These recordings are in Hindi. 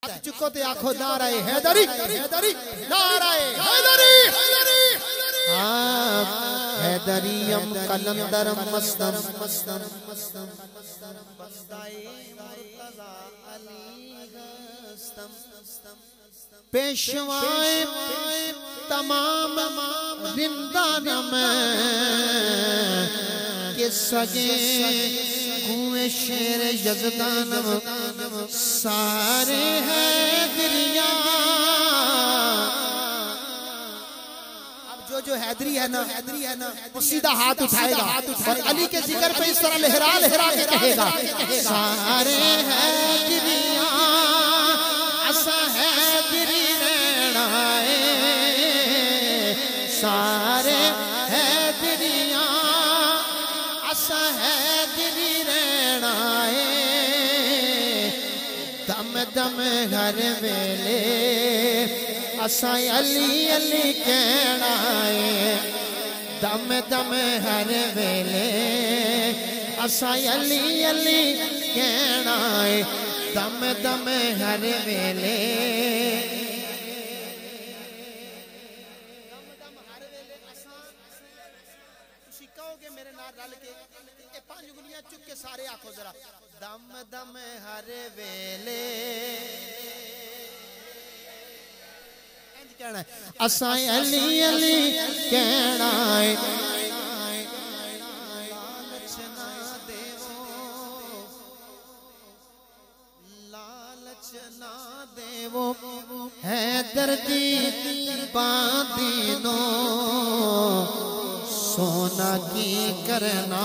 अख चुको ते आखो नाराए हैदरी हैदरी नाराए हैदरी हैदरियम कलंदरम मस्तम मस्तम मस्तम पेशवाए तमाम रिंदान में के सगे कुएं शेर यज़दान सारे हैदरिया। अब जो हैदरी है ना वो सीधा हाथ उठाएगा और अली के जिक्र पे इस तरह लहरा लहरा के कहेगा सारे हैदरिया असा हैदरी रहनाए सारे हैदरिया असा हैदरी रहनाए दम दम घर वेले असा अली अली कहना है दम दम हर वेले असा अली अली कहना है दम दम हर वेले कहोगे मेरे नाल रल के ये पांच उंगलियां चुक के सारे आखो जरा दम दम हर वेले कहना है असा अली अली कहना है लालच ना देवो हैदर दी बादीनो सोना की करना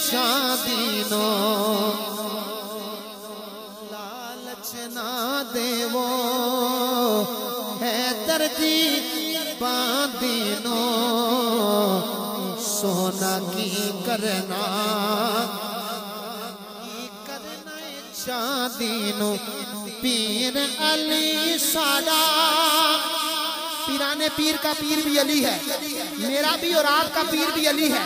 चांदीनो लालच ना देवो हैदर दी बादीनो सोना की करना चांदीनो पीर अली साडा पीराने पीर का पीर भी अली है मेरा भी और आपका पीर भी अली है।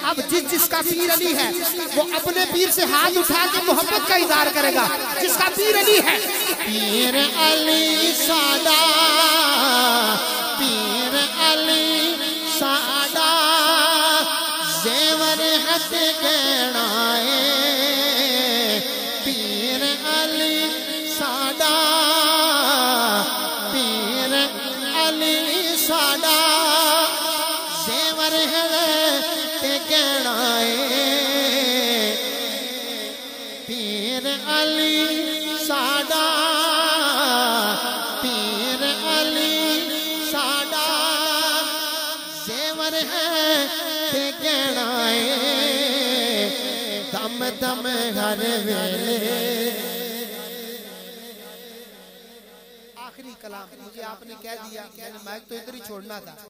अब जिसका पीर अली है वो अपने पीर से हाथ उठा के मोहब्बत का इजहार करेगा जिसका पीर अली है। पीर अली साडा पीर अली साडा जेवर हथ गहनाए पीर अली साडा पीर अली साडा जेवर है ते गहनाए पीर अली साडा पीर अली साडा जेवर है ते गहनाए दम दम हर वेले। आखिरी कलाम मुझे आपने कह दिया मैंने माइक तो इधर ही छोड़ना था।